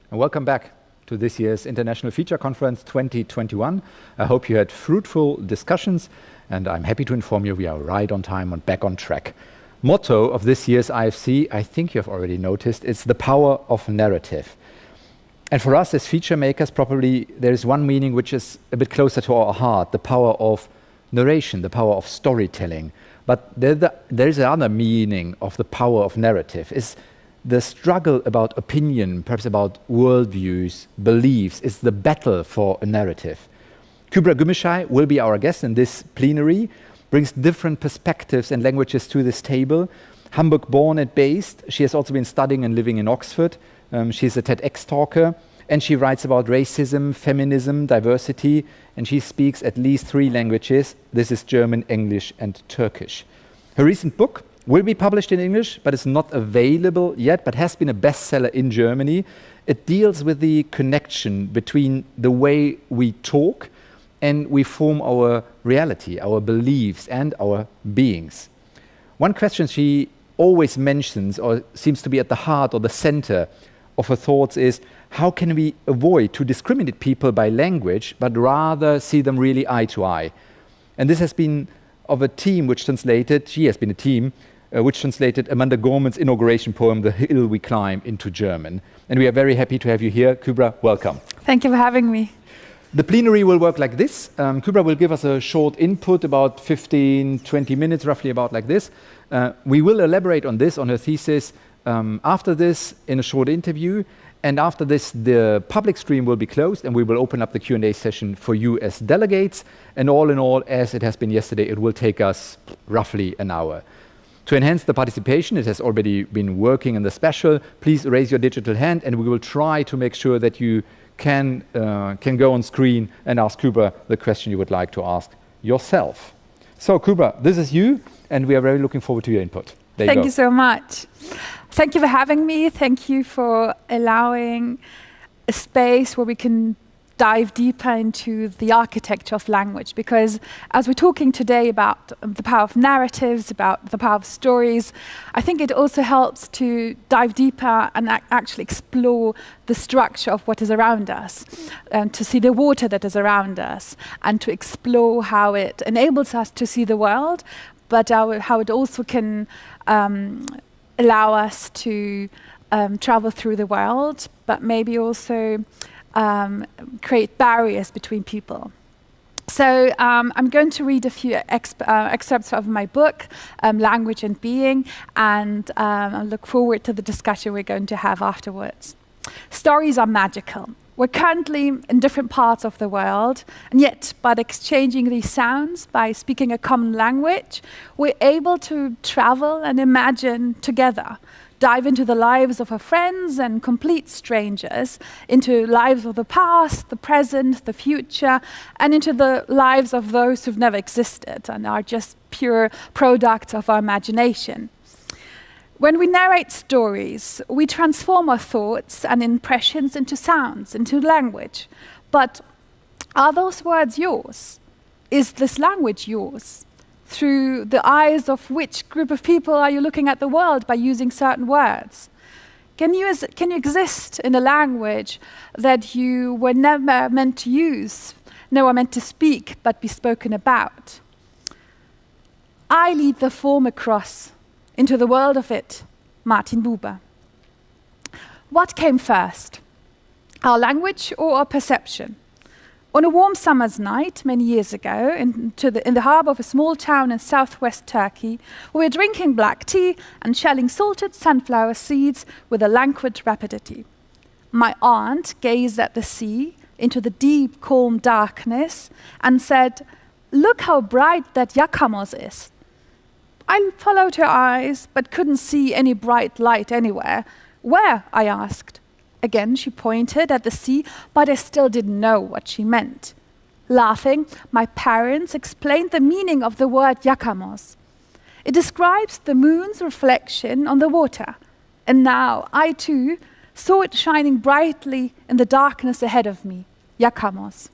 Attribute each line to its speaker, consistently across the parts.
Speaker 1: and welcome back to this year's International Feature Conference 2021. I hope you had fruitful discussions, and I'm happy to inform you we are right on time and back on track. Motto of this year's IFC, I think you have already noticed, it's the power of narrative. And for us as feature makers, probably there is one meaning which is a bit closer to our heart, the power of narration, the power of storytelling. But there is another meaning of the power of narrative. It's the struggle about opinion, perhaps about worldviews, beliefs. It's the battle for a narrative. Kübra Gümüşay will be our guest in this plenary, brings different perspectives and languages to this table. Hamburg born and based, she has also been studying and living in Oxford. She's a TEDx talker, and she writes about racism, feminism, diversity, and she speaks at least 3 languages. This is German, English, and Turkish. Her recent book will be published in English, but is not available yet, but has been a bestseller in Germany. It deals with the connection between the way we talk and we form our reality, our beliefs, and our beings. One question she always mentions, or seems to be at the heart or the center of her thoughts, is how can we avoid to discriminate people by language, but rather see them really eye to eye? And this has been of a team which translated, she has been a team which translated Amanda Gorman's inauguration poem, The Hill We Climb, into German. And we are very happy to have you here. Kübra, welcome.
Speaker 2: Thank you for having me.
Speaker 1: The plenary will work like this. Kübra will give us a short input, about 15, 20 minutes, roughly about like this. We will elaborate on this, on her thesis, after this in a short interview. And after this, the public stream will be closed and we will open up the Q&A session for you as delegates. And all in all, as it has been yesterday, it will take us roughly an hour. To enhance the participation, it has already been working in the special. Please raise your digital hand and we will try to make sure that you can go on screen and ask Kübra the question you would like to ask yourself. So Kübra, this is you, and we are very looking forward to your input.
Speaker 2: Thank you so much. Thank you for having me. Thank you for allowing a space where we can dive deeper into the architecture of language, because as we're talking today about the power of narratives, about the power of stories, I think it also helps to dive deeper and actually explore the structure of what is around us, to see the water that is around us, and to explore how it enables us to see the world, but how it also can allow us to travel through the world, but maybe also create barriers between people. So I'm going to read a few excerpts of my book, Language and Being, and I look forward to the discussion we're going to have afterwards. Stories are magical. We're currently in different parts of the world, and yet by exchanging these sounds, by speaking a common language, we're able to travel and imagine together, dive into the lives of our friends and complete strangers, into lives of the past, the present, the future, and into the lives of those who've never existed and are just pure products of our imagination. When we narrate stories, we transform our thoughts and impressions into sounds, into language. But are those words yours? Is this language yours? Through the eyes of which group of people are you looking at the world by using certain words? Can you exist in a language that you were never meant to use, never meant to speak, but be spoken about? I lead the form across into the world of it, Martin Buber. What came first, our language or our perception? On a warm summer's night, many years ago, in the harbour of a small town in southwest Turkey, we were drinking black tea and shelling salted sunflower seeds with a languid rapidity. My aunt gazed at the sea, into the deep, calm darkness, and said, "Look how bright that yakamoz is." I followed her eyes, but couldn't see any bright light anywhere. "Where?" I asked. Again, she pointed at the sea, but I still didn't know what she meant. Laughing, my parents explained the meaning of the word yakamoz. It describes the moon's reflection on the water. And now I too saw it shining brightly in the darkness ahead of me, yakamoz.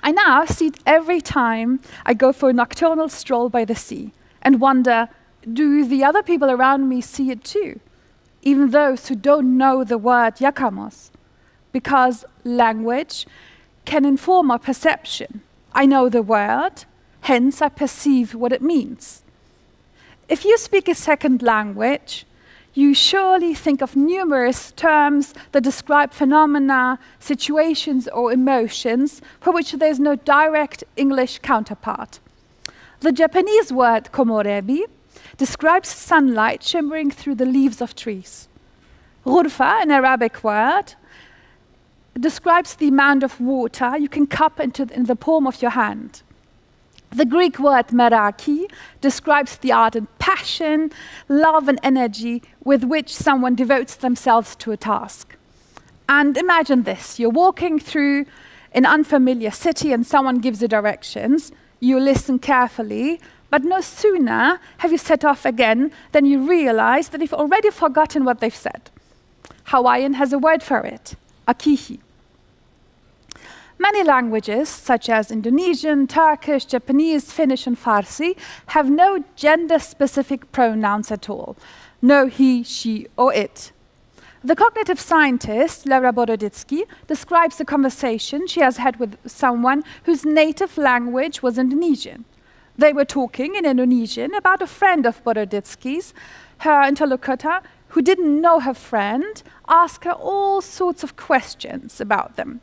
Speaker 2: I now see it every time I go for a nocturnal stroll by the sea and wonder, do the other people around me see it too? even those who don't know the word yakamos, because language can inform our perception. I know the word, hence I perceive what it means. If you speak a second language, you surely think of numerous terms that describe phenomena, situations, or emotions for which there is no direct English counterpart. The Japanese word komorebi describes sunlight shimmering through the leaves of trees. Ghurfa, an Arabic word, describes the amount of water you can cup in the palm of your hand. The Greek word meraki describes the ardent passion, love and energy with which someone devotes themselves to a task. And imagine this, you're walking through an unfamiliar city and someone gives you directions. You listen carefully, but no sooner have you set off again than you realize that you've already forgotten what they've said. Hawaiian has a word for it, akihi. Many languages, such as Indonesian, Turkish, Japanese, Finnish, and Farsi, have no gender-specific pronouns at all. No he, she, or it. The cognitive scientist, Laura Boroditsky, describes a conversation she has had with someone whose native language was Indonesian. They were talking in Indonesian about a friend of Boroditsky's. Her interlocutor, who didn't know her friend, asked her all sorts of questions about them.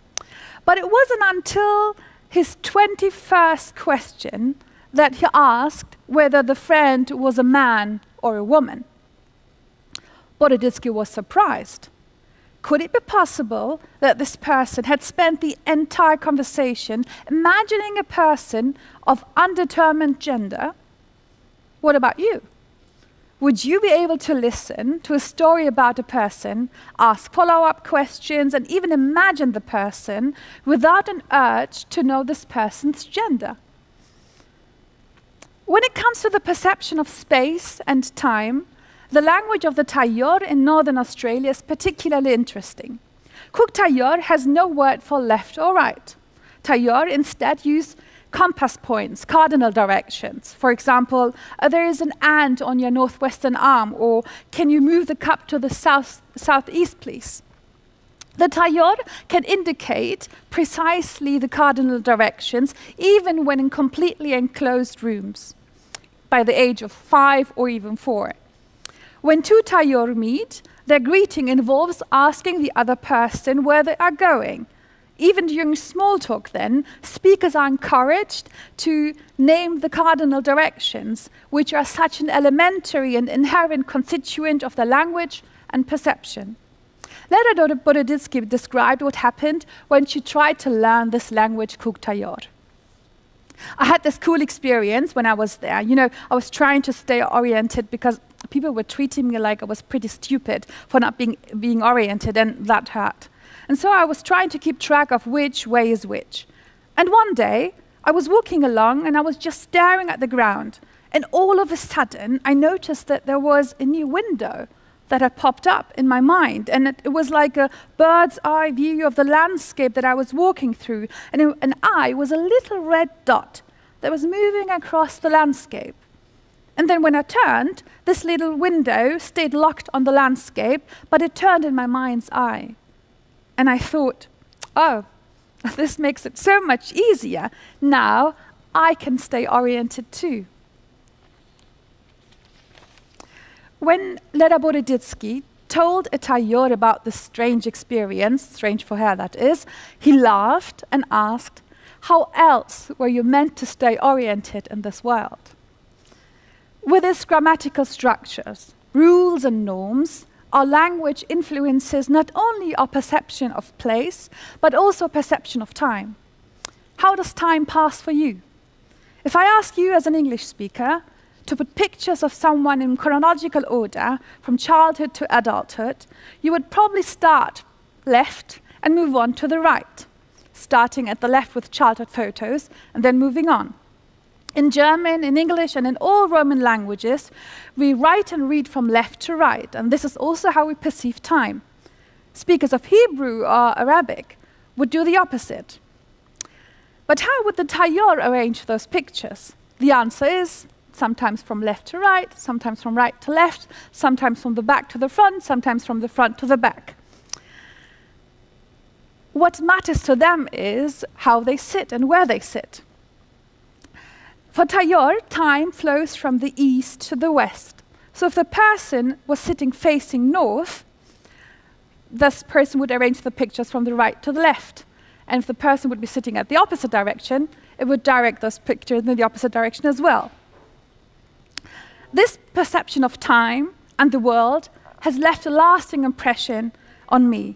Speaker 2: But it wasn't until his 21st question that he asked whether the friend was a man or a woman. Boroditsky was surprised. Could it be possible that this person had spent the entire conversation imagining a person of undetermined gender? What about you? Would you be able to listen to a story about a person, ask follow-up questions, and even imagine the person without an urge to know this person's gender? When it comes to the perception of space and time, the language of the Tayor in Northern Australia is particularly interesting. Cook Tayor has no word for left or right. Tayor instead use compass points, cardinal directions. For example, there is an ant on your northwestern arm, or can you move the cup to the southeast, please? The Tayor can indicate precisely the cardinal directions, even when in completely enclosed rooms, by the age of 5 or even 4. When two Tayor meet, their greeting involves asking the other person where they are going. Even during small talk then, speakers are encouraged to name the cardinal directions, which are such an elementary and inherent constituent of the language and perception. Later, Boroditsky described what happened when she tried to learn this language, Cook Tayor. I had this cool experience when I was there. You know, I was trying to stay oriented because people were treating me like I was pretty stupid for not being oriented, and that hurt. And so I was trying to keep track of which way is which. And one day, I was walking along and I was just staring at the ground. And all of a sudden, I noticed that there was a new window that had popped up in my mind. And it was like a bird's eye view of the landscape that I was walking through. And I was a little red dot that was moving across the landscape. And then when I turned, this little window stayed locked on the landscape, but it turned in my mind's eye. And I thought, oh, this makes it so much easier. Now I can stay oriented too. When Leda Boroditsky told a Tayor about this strange experience, strange for her that is, he laughed and asked, how else were you meant to stay oriented in this world? With its grammatical structures, rules and norms, our language influences not only our perception of place, but also perception of time. How does time pass for you? If I ask you as an English speaker to put pictures of someone in chronological order from childhood to adulthood, you would probably start left and move on to the right, starting at the left with childhood photos and then moving on. In German, in English, and in all Roman languages, we write and read from left to right, and this is also how we perceive time. Speakers of Hebrew or Arabic would do the opposite. But how would the Tayor arrange those pictures? The answer is sometimes from left to right, sometimes from right to left, sometimes from the back to the front, sometimes from the front to the back. What matters to them is how they sit and where they sit. For Tailleur, time flows from the east to the west. So if the person was sitting facing north, this person would arrange the pictures from the right to the left. And if the person would be sitting at the opposite direction, it would direct those pictures in the opposite direction as well. This perception of time and the world has left a lasting impression on me.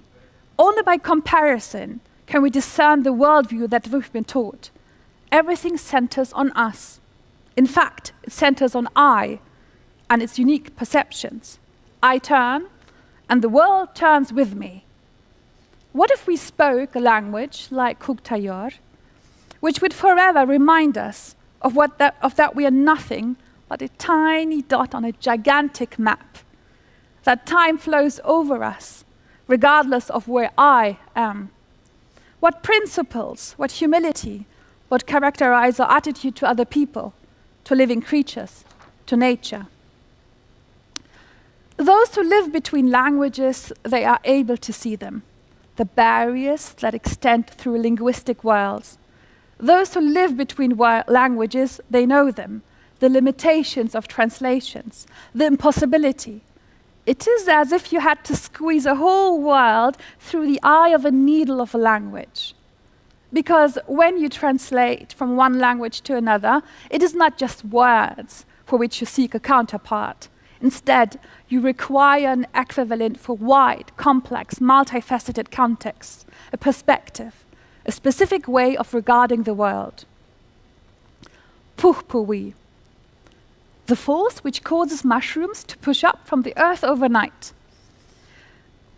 Speaker 2: Only by comparison can we discern the worldview that we've been taught. Everything centers on us. In fact, it centers on I and its unique perceptions. I turn, and the world turns with me. What if we spoke a language like Tailleur, which would forever remind us of that we are nothing but a tiny dot on a gigantic map, that time flows over us, regardless of where I am? What principles, what humility, what characterize our attitude to other people, to living creatures, to nature? Those who live between languages, they are able to see them, the barriers that extend through linguistic worlds. Those who live between languages, they know them, the limitations of translations, the impossibility. It is as if you had to squeeze a whole world through the eye of a needle of a language. Because when you translate from one language to another, it is not just words for which you seek a counterpart. Instead, you require an equivalent for wide, complex, multifaceted contexts, a perspective, a specific way of regarding the world. Pourpourri, the force which causes mushrooms to push up from the earth overnight.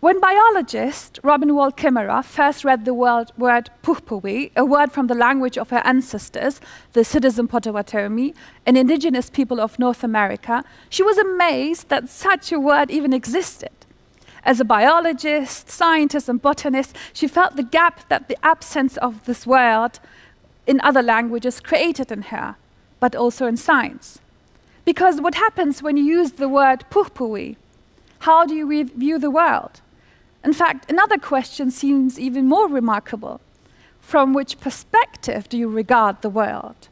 Speaker 2: When biologist Robin Wall Kimmerer first read the word pourpourri, a word from the language of her ancestors, the citizen Potawatomi, an indigenous people of North America, she was amazed that such a word even existed. As a biologist, scientist, and botanist, she felt the gap that the absence of this word in other languages created in her, but also in science. Because what happens when you use the word pourpourri? How do you view the world? In fact, another question seems even more remarkable. From which perspective do you regard the world?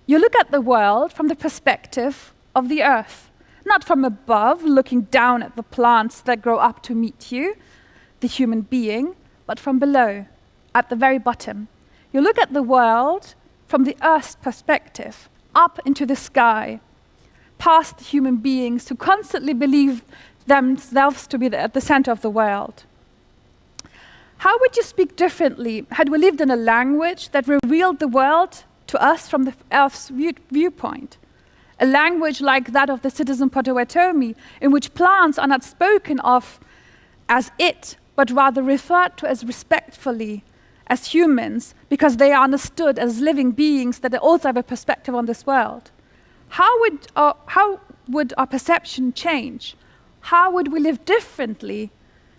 Speaker 2: You look at the world from the perspective of the earth, not from above, looking down at the plants that grow up to meet you, the human being, but from below, at the very bottom. You look at the world from the earth's perspective, up into the sky, past the human beings who constantly believe themselves to be at the center of the world. How would you speak differently had we lived in a language that revealed the world to us from the earth's viewpoint? A language like that of the citizen Potawatomi, in which plants are not spoken of as it, but rather referred to as respectfully as humans, because they are understood as living beings that also have a perspective on this world. How would our perception change? How would we live differently?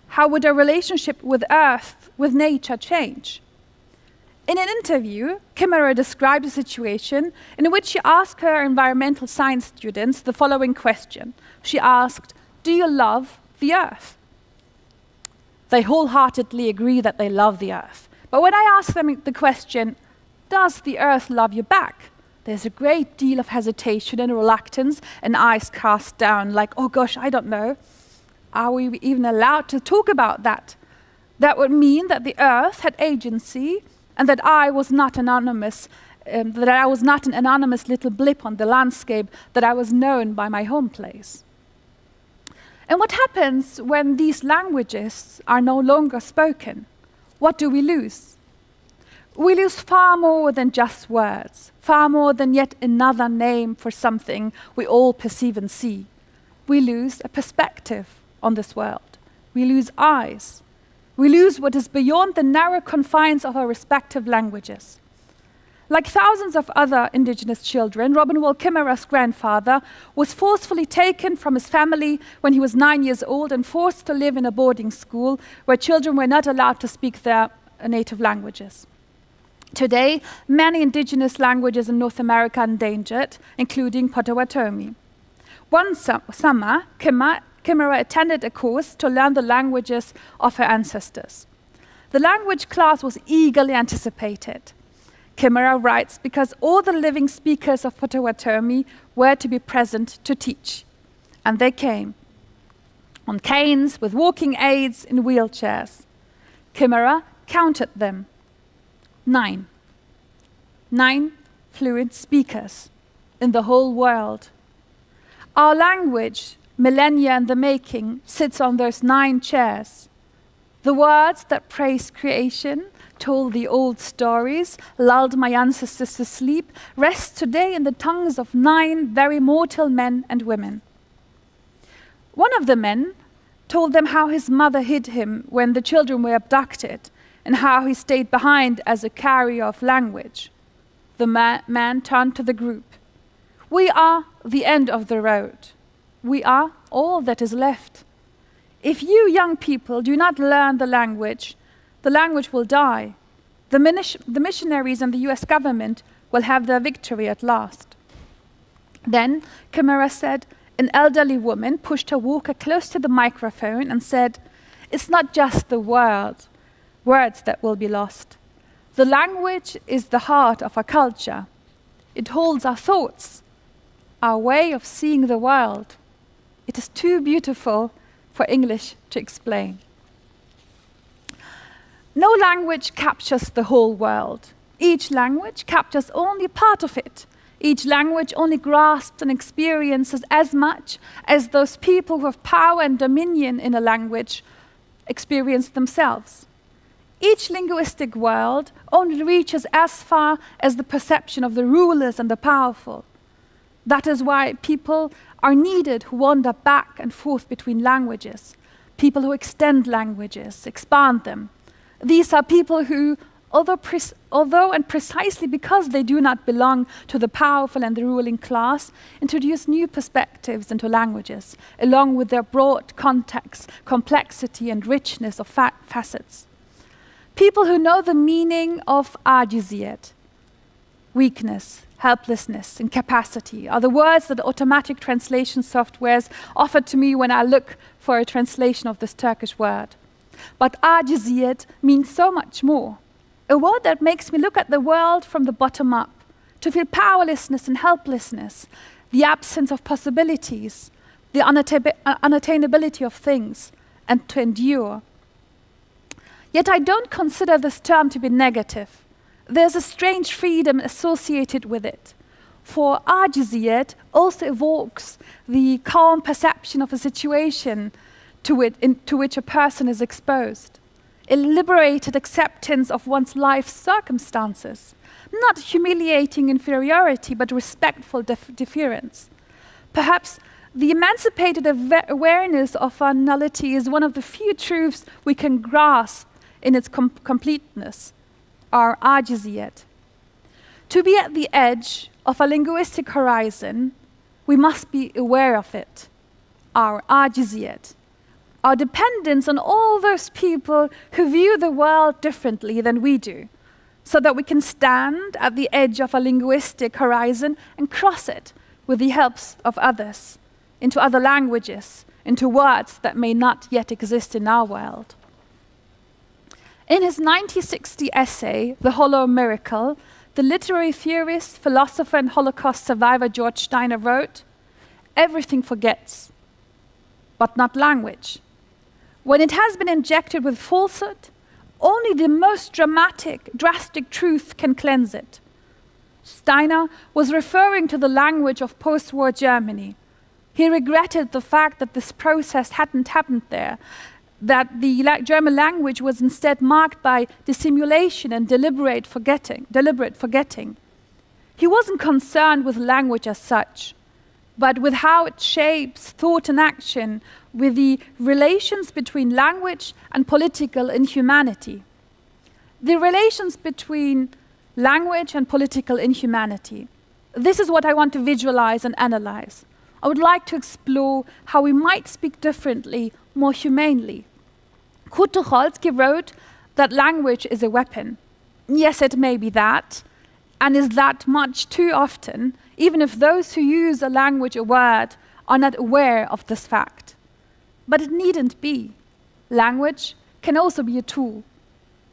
Speaker 2: How would our relationship with Earth, with nature, change? In an interview, Kimmerer described a situation in which she asked her environmental science students the following question. She asked, "Do you love the Earth?" They wholeheartedly agree that they love the Earth. But when I ask them the question, "Does the Earth love you back?" there's a great deal of hesitation and reluctance and eyes cast down like, "Oh gosh, I don't know. Are we even allowed to talk about that?" That would mean that the Earth had agency and that I was not anonymous, that I was not an anonymous little blip on the landscape, that I was known by my home place. And what happens when these languages are no longer spoken? What do we lose? We lose far more than just words, far more than yet another name for something we all perceive and see. We lose a perspective on this world. We lose eyes. We lose what is beyond the narrow confines of our respective languages. Like thousands of other indigenous children, Robin Wall Kimmerer's grandfather was forcefully taken from his family when he was 9 years old and forced to live in a boarding school where children were not allowed to speak their native languages. Today, many indigenous languages in North America are endangered, including Potawatomi. One summer, Kimera attended a course to learn the languages of her ancestors. The language class was eagerly anticipated. Kimera writes because all the living speakers of Potawatomi were to be present to teach. And they came, on canes, with walking aids, in wheelchairs. Kimera counted them. 9. 9 fluent speakers in the whole world. Our language, millennia in the making, sits on those 9 chairs. The words that praised creation, told the old stories, lulled my ancestors to sleep, rest today in the tongues of 9 very mortal men and women. One of the men told them how his mother hid him when the children were abducted, and how he stayed behind as a carrier of language. The man turned to the group. We are the end of the road. We are all that is left. If you young people do not learn the language will die. The missionaries and the US government will have their victory at last. Then Kimera said, an elderly woman pushed her walker close to the microphone and said, it's not just the words that will be lost. The language is the heart of our culture. It holds our thoughts, our way of seeing the world. It is too beautiful for English to explain. No language captures the whole world. Each language captures only part of it. Each language only grasps and experiences as much as those people who have power and dominion in a language experience themselves. Each linguistic world only reaches as far as the perception of the rulers and the powerful. That is why people are needed who wander back and forth between languages, people who extend languages, expand them. These are people who, although and precisely because they do not belong to the powerful and the ruling class, introduce new perspectives into languages, along with their broad context, complexity and richness of facets. People who know the meaning of ajiziyet, weakness, helplessness, incapacity, are the words that automatic translation softwares offer to me when I look for a translation of this Turkish word. But ajiziyet means so much more. A word that makes me look at the world from the bottom up, to feel powerlessness and helplessness, the absence of possibilities, the unattainability of things, and to endure. Yet I don't consider this term to be negative. There's a strange freedom associated with it. For ajiziyet also evokes the calm perception of a situation to which a person is exposed. A liberated acceptance of one's life circumstances, not humiliating inferiority, but respectful deference. Perhaps the emancipated awareness of our nullity is one of the few truths we can grasp in its completeness, our ajiziyet. To be at the edge of a linguistic horizon, we must be aware of it, our ajiziyet, our dependence on all those people who view the world differently than we do, so that we can stand at the edge of a linguistic horizon and cross it with the help of others, into other languages, into words that may not yet exist in our world. In his 1960 essay, The Hollow Miracle, the literary theorist, philosopher, and Holocaust survivor George Steiner wrote, "Everything forgets, but not language. When it has been injected with falsehood, only the most drastic truth can cleanse it." Steiner was referring to the language of post-war Germany. He regretted the fact that this process hadn't happened there, that the German language was instead marked by dissimulation and deliberate forgetting. He wasn't concerned with language as such, but with how it shapes thought and action, with the relations between language and political inhumanity. The relations between language and political inhumanity. This is what I want to visualize and analyze. I would like to explore how we might speak differently, more humanely. Kurt Tucholsky wrote that language is a weapon. yes, it may be that, and is that much too often, even if those who use a language or word are not aware of this fact. But it needn't be. Language can also be a tool.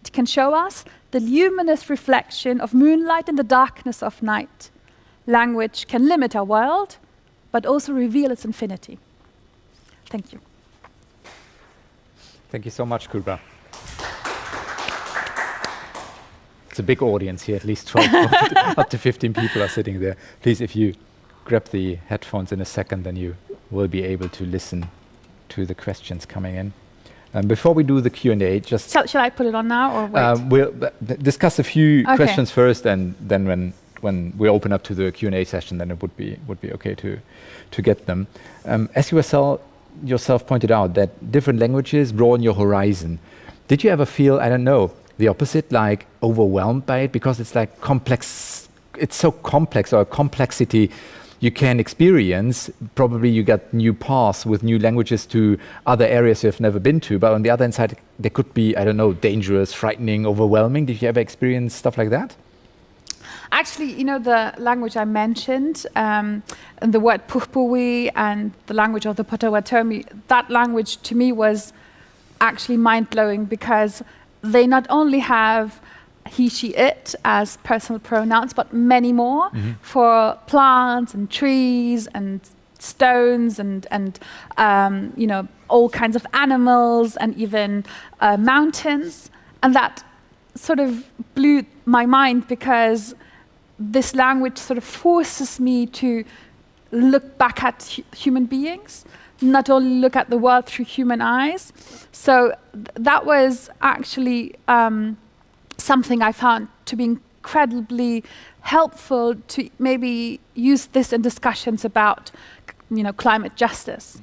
Speaker 2: It can show us the luminous reflection of moonlight in the darkness of night. Language can limit our world, but also reveal its infinity. Thank you.
Speaker 1: Thank you so much, Kübra. It's a big audience here, at least 12, up to 15 people are sitting there. Please, if you grab the headphones in a second, then you will be able to listen to the questions coming in. Before we do the Q&A, just...
Speaker 2: Shall I put it on now, or wait?
Speaker 1: We'll discuss a few questions first, and then when we open up to the Q&A session, then it would be okay to get them. As you yourself pointed out, that different languages broaden your horizon. Did you ever feel, I don't know, the opposite, like overwhelmed by it? Because it's like complex, it's so complex, or a complexity you can experience. Probably you got new paths with new languages to other areas you've never been to, but on the other side, there could be, I don't know, dangerous, frightening, overwhelming. Did you ever experience stuff like that?
Speaker 2: Actually, you know, the language I mentioned, and the word Purpuri and the language of the Potawatomi, that language to me was actually mind-blowing, because they not only have he, she, it as personal pronouns, but many more for plants and trees and stones and you know, all kinds of animals and even mountains. And that sort of blew my mind, because this language sort of forces me to look back at human beings, not only look at the world through human eyes. So that was actually something I found to be incredibly helpful, to maybe use this in discussions about, you know, climate justice.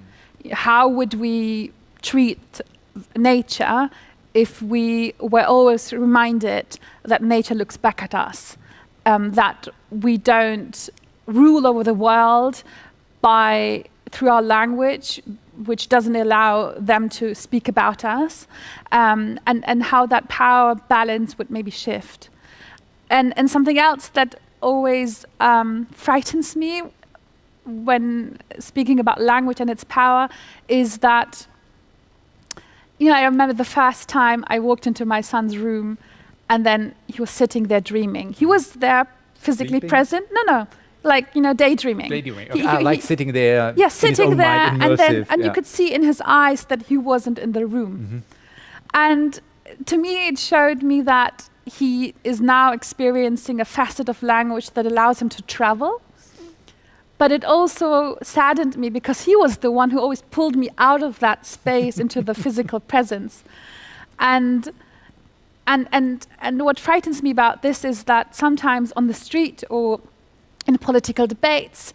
Speaker 2: How would we treat nature if we were always reminded that nature looks back at us, that we don't rule over the world through our language, which doesn't allow them to speak about us, and how that power balance would maybe shift. And something else that always frightens me when speaking about language and its power is that, you know, I remember the first time I walked into my son's room, and then he was sitting there dreaming. He was there physically present. No. Like, you know, daydreaming.
Speaker 1: Daydreaming. Okay. Like sitting there.
Speaker 2: Yeah, sitting there,
Speaker 1: mind,
Speaker 2: and you could see in his eyes that he wasn't in the room. And to me, it showed me that he is now experiencing a facet of language that allows him to travel. But it also saddened me, because he was the one who always pulled me out of that space into the physical presence. And what frightens me about this is that sometimes on the street or in political debates,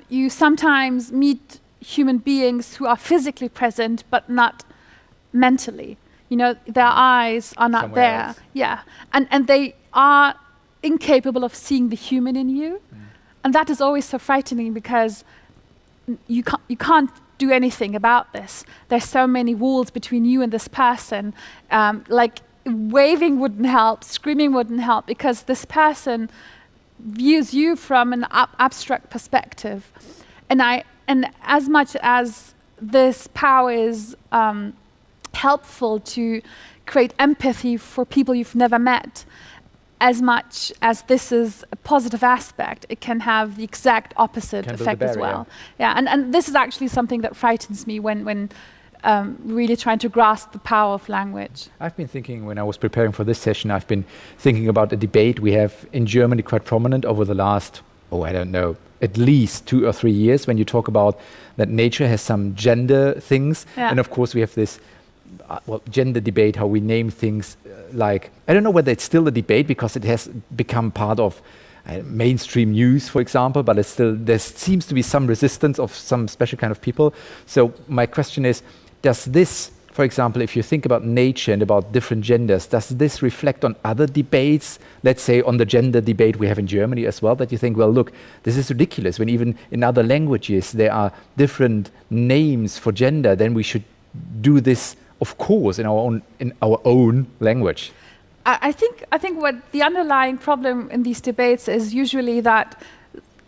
Speaker 2: you sometimes meet human beings who are physically present but not mentally. You know, their eyes are not
Speaker 1: somewhere
Speaker 2: there.
Speaker 1: else.
Speaker 2: Yeah, and they are incapable of seeing the human in you. And that is always so frightening, because you can't do anything about this. There's so many walls between you and this person. Like, waving wouldn't help, screaming wouldn't help, because this person views you from an abstract perspective. And as much as this power is helpful to create empathy for people you've never met, as much as this is a positive aspect, it can have the exact opposite effect as well. Yeah, and this is actually something that frightens me when really trying to grasp the power of language.
Speaker 1: I've been thinking, when I was preparing for this session, I've been thinking about a debate we have in Germany quite prominent over the last, I don't know, at least 2 or 3 years, when you talk about that nature has some gender things.
Speaker 2: Yeah.
Speaker 1: And of course we have this gender debate, how we name things like, I don't know whether it's still a debate, because it has become part of mainstream news, for example, but there seems to be some resistance of some special kind of people. So my question is, does this, for example, if you think about nature and about different genders, does this reflect on other debates, let's say on the gender debate we have in Germany as well, that you think, well, look, this is ridiculous, when even in other languages there are different names for gender, then we should do this, of course, in our own language?
Speaker 2: I think what the underlying problem in these debates is usually that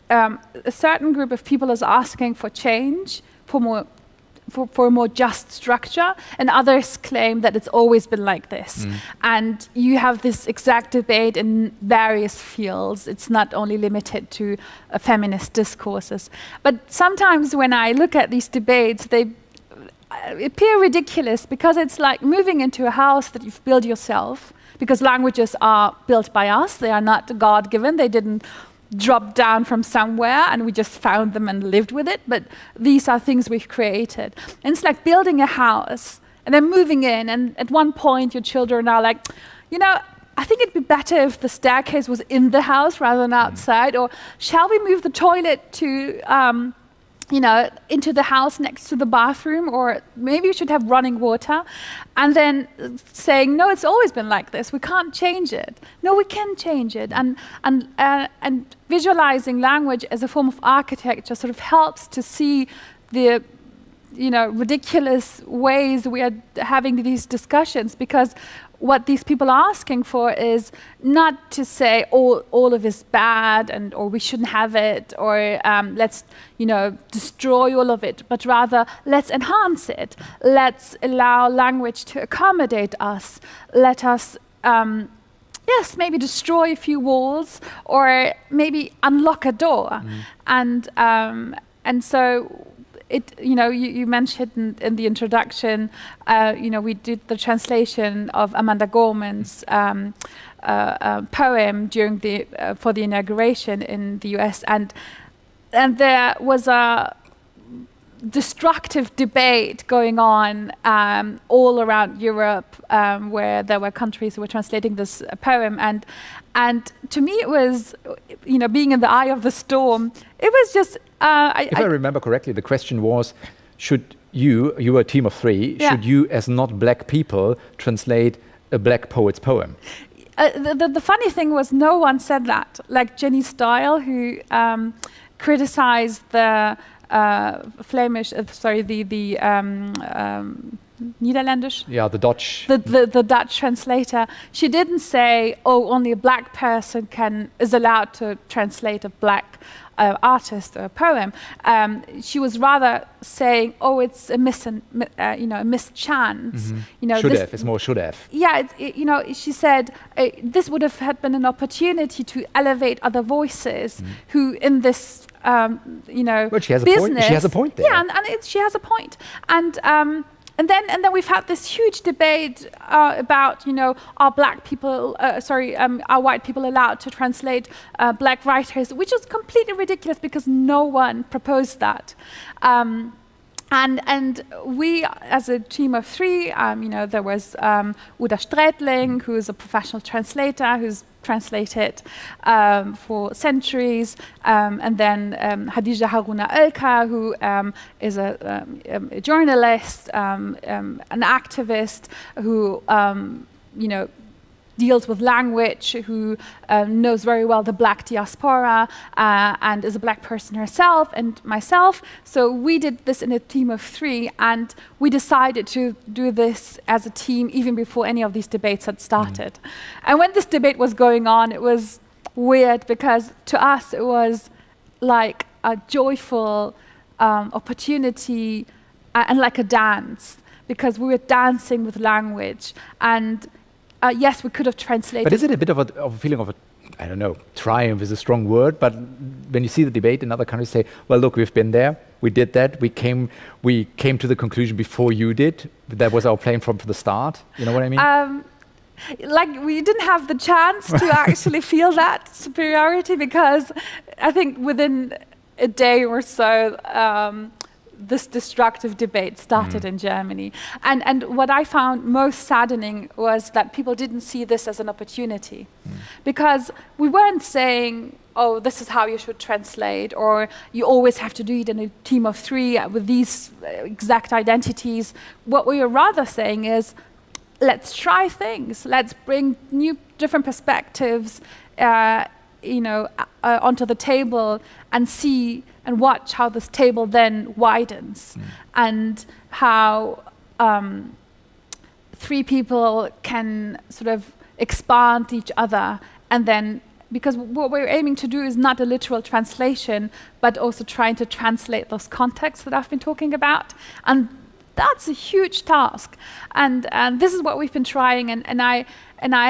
Speaker 2: a certain group of people is asking for change, for a more just structure, and others claim that it's always been like this. And you have this exact debate in various fields. It's not only limited to feminist discourses. But sometimes when I look at these debates, they appear ridiculous because it's like moving into a house that you've built yourself, because languages are built by us. They are not God-given. They didn't drop down from somewhere and we just found them and lived with it, but these are things we've created. And it's like building a house and then moving in, and at one point your children are like, I think it'd be better if the staircase was in the house rather than outside, or shall we move the toilet to into the house next to the bathroom, or maybe we should have running water. And then saying, no, it's always been like this. We can't change it. No, we can change it. And visualizing language as a form of architecture sort of helps to see the ridiculous ways we are having these discussions, because what these people are asking for is not to say all of it is bad or we shouldn't have it, or let's destroy all of it, but rather let's enhance it. Let's allow language to accommodate us. Let us maybe destroy a few walls, or maybe unlock a door. And so you mentioned in the introduction, we did the translation of Amanda Gorman's poem during for the inauguration in the US, and there was a destructive debate going on all around Europe, where there were countries who were translating this poem, and to me it was, being in the eye of the storm. It was just.
Speaker 1: If I remember correctly, the question was, should you were a team of three, should you, as not black people, translate a black poet's poem?
Speaker 2: The funny thing was, no one said that. Like Jenny Style, who criticized the Flemish, Niederländisch?
Speaker 1: Yeah, the Dutch.
Speaker 2: The Dutch translator. She didn't say, only a black person is allowed to translate a black artist or a poem. She was rather saying, it's a mischance.
Speaker 1: It's more should have.
Speaker 2: Yeah, she said this would have been an opportunity to elevate other voices who in this
Speaker 1: Well, she has a
Speaker 2: business.
Speaker 1: Point. She has a point there.
Speaker 2: Yeah, and she has a point. And then we've had this huge debate about, are black people, are white people allowed to translate black writers, which is completely ridiculous because no one proposed that. And we, as a team of three, there was Uda Strätling, who is a professional translator, who's translated for centuries, and then Hadija Haruna Ölka, who is a journalist, an activist, who deals with language, who knows very well the black diaspora, and is a black person herself, and myself. So we did this in a team of three, and we decided to do this as a team even before any of these debates had started. And when this debate was going on, it was weird because to us it was like a joyful opportunity and like a dance, because we were dancing with language. And yes, we could have translated.
Speaker 1: But is it a bit of a feeling of I don't know, triumph is a strong word, but when you see the debate in other countries, say, well, look, we've been there, we did that, we came to the conclusion before you did. That was our plan from the start. You know what I mean?
Speaker 2: Like we didn't have the chance to actually feel that superiority, because I think within a day or so, this destructive debate started in Germany. And what I found most saddening was that people didn't see this as an opportunity. Because we weren't saying, this is how you should translate, or you always have to do it in a team of three with these exact identities. What we were rather saying is, let's try things. Let's bring new, different perspectives onto the table and see and watch how this table then widens, and how three people can sort of expand each other, and then because what we're aiming to do is not a literal translation, but also trying to translate those contexts that I've been talking about. And that's a huge task. And this is what we've been trying. And I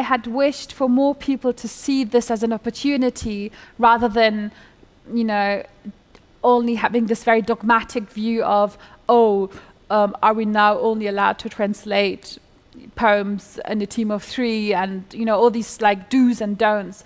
Speaker 2: had wished for more people to see this as an opportunity rather than, only having this very dogmatic view of, are we now only allowed to translate poems in a team of 3 and all these like do's and don'ts.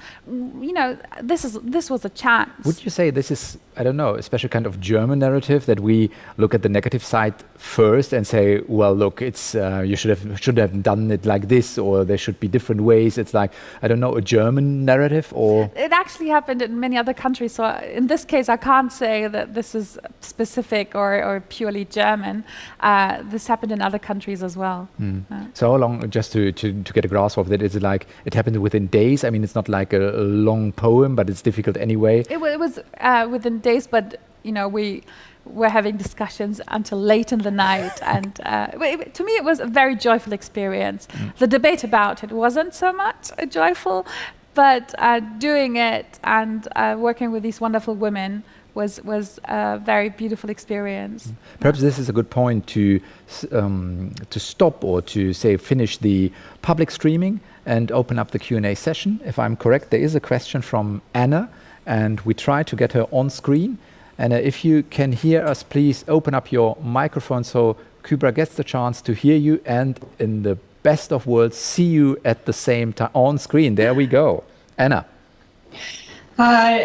Speaker 2: This was a chance.
Speaker 1: Would you say this is, I don't know, a special kind of German narrative that we look at the negative side first and say, well, look, it's you should have done it like this, or there should be different ways. It's like, I don't know, a German narrative, or
Speaker 2: it actually happened in many other countries. So in this case, I can't say that this is specific or purely German. This happened in other countries as well.
Speaker 1: So how long, just to get a grasp of it, is it like it happened within days? I mean, it's not like a long poem, but it's difficult anyway.
Speaker 2: It was within days, but we were having discussions until late in the night, and to me it was a very joyful experience. The debate about it wasn't so much joyful, but doing it and working with these wonderful women was a very beautiful experience.
Speaker 1: Perhaps this is a good point to stop, or to say finish the public streaming and open up the Q&A session. If I'm correct, there is a question from Anna, and we try to get her on screen. And if you can hear us, please open up your microphone so Kübra gets the chance to hear you, and in the best of worlds, see you at the same time on screen. There we go. Anna.
Speaker 3: Hi.